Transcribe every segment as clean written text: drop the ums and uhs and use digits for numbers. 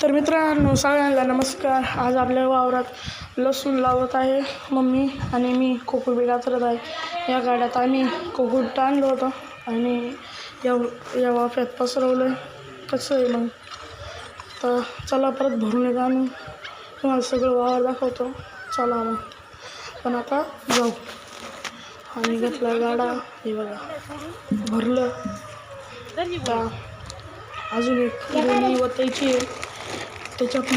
तर मित्रांनो सगळ्यांना नमस्कार. आज आपल्या वावरात लसूण लावत आहे मम्मी आणि मी कोकूड बी कातरत आहे. या गाड्यात आम्ही कोकूड आणलं होतं आणि या वाफ्यात पसरवलं आहे. कसं आहे मग तर चला परत भरून एक आणून तुम्हाला सगळं वावर दाखवतो. चला मग पण आता जाऊ. आणि घेतला गाडा, हे बघा भरलं. आता अजून एक दोन्ही वतायची आहे. त्याच्यात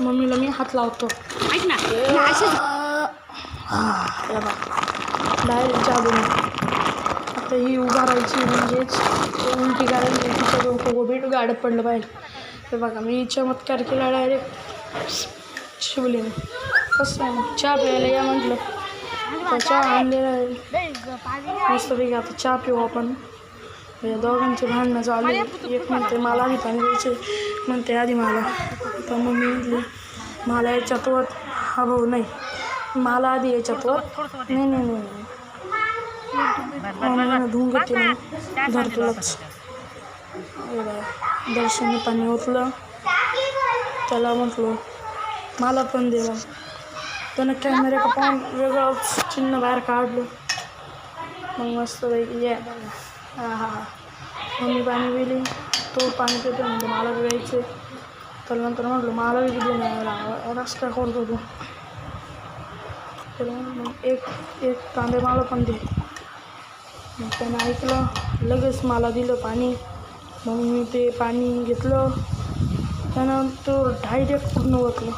मम्मीला मी हात लावतो. ऐक ना डायरेक्ट जाऊन आता ही उभा राहायची म्हणजेच उलटी करायची. तिच्या डोकं भेट गाडत पडलं पाहिजे. हे बघा मी चमत्कार केला डायरेक्ट शिवलीने. कसं आहे चहा प्यायला या म्हटलं तर चहा आणलेला आहे मस्तपैकी. आता चहा पिऊ आपण. या दोघांचे भांडणं चालू. एक म्हणते मला आधी पाणी द्यायचे, म्हणते आधी मला. तर मम्मी म्हटली मला याच्यातवर हा भाऊ नाही, मला आधी याच्यातवर नाही नाही नाही मम्मीनं धुवून घेते नाही धरतोच. दर्शनने पाणी ओतलं. त्याला म्हटलं मला पण देवा. त्यानं कॅमेरा का पाहून वेगळंच चिन्ह बाहेर काढलं. मग मस्त वेगळी आहे. हां हां मम्मी पाणी पिली, तो पाणी पितो म्हणतो मला प्यायचे. तर नंतर म्हटलं मला बी दिले नाही रस काय करतो तू. तर मग एक तांबे मला पण दे. मग त्यानं ऐकलं, लगेच मला दिलं पाणी. मग मी ते पाणी घेतलं. त्यानं तो डायरेक्ट पूर्ण ओतलं.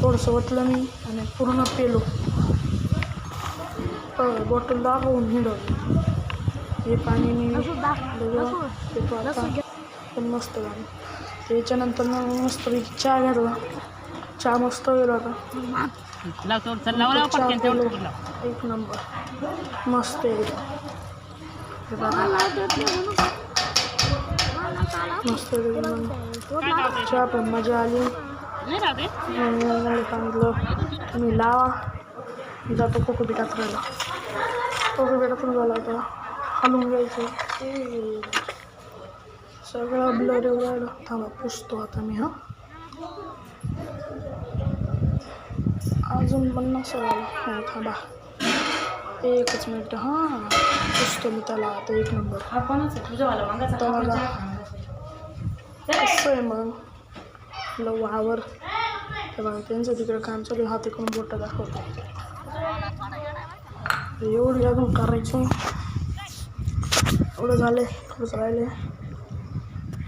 थोडंसं ओतलं मी आणि पूर्ण पेलो. बॉटल दाखवून हिंडवलं. हे पाणी मी पितो आता पण मस्त झालं. त्याच्यानंतर मग मस्तपैकी चहा घेतला. चहा मस्त गेला होता. एक नंबर मस्त आहे. मस्त चहा पण मजा आली. सांगितलं तुम्ही लावा, जातो कोकोबी टाकरायला. कोकोबी टाकून झाला होता हलवून घ्यायचं. सगळं ब्लर एवढं थांबा पुसतो आता मी. हां अजून पण नसं थांबा एकच मिनिट. हां पुसतो मी त्याला आता. एक नंबर असं आहे मग वावर. ते बघा त्यांचं तिकडे काम चालू. हात इकडून बोटं दाखवतो. एवढी अजून करायचं. एवढं झालं थोडंसं राहिले.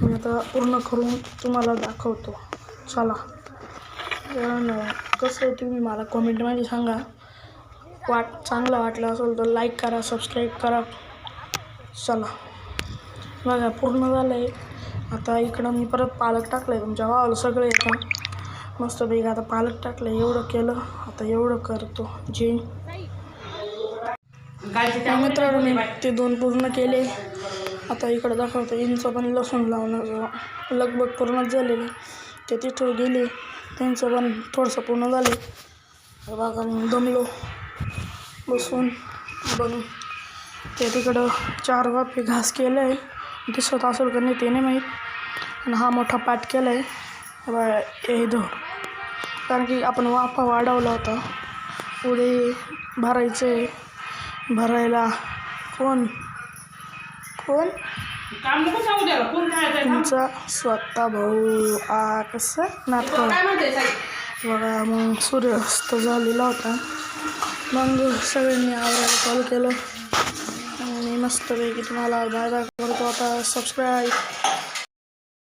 मी आता पूर्ण करून तुम्हाला दाखवतो. चला कसं आहे तुम्ही मला कमेंटमध्ये सांगा. चांगलं वाटलं असेल तर लाईक करा, सबस्क्राईब करा. चला बघा पूर्ण झालं आहे. आता इकडं मी परत पालक टाकलं आहे. तुमच्या भावाला सगळं येतं मस्तपैकी. आता पालक टाकलं एवढं केलं. आता एवढं करतो जे मित्रांनो मी ते 2 पूर्ण केले. आता इकडं दाखवतो यांचं पण लसूण लावणं लगभग पूर्णच झालेलं. ते तिथं गेले त्यांचं पण थोडंसं पूर्ण झाले. बघा मग दमलो बसून बनून. ते तिकडं 4 वाफे घास केलं आहे. दिसत असेल का नाही ते नाही माहीत. आणि हा मोठा पाट केला आहे हे धर, कारण की आपण वाफा वाढवला होता. पुढे भरायचे भरायला कोण तुमचा स्वतः भाऊ. कसं नाटक बघा. मग सूर्यास्त झालेला होता. मग सगळ्यांनी आवरायला चालू केलं आणि मस्तपैकी तुम्हाला बाय बाय करतो. आता सबस्क्राईब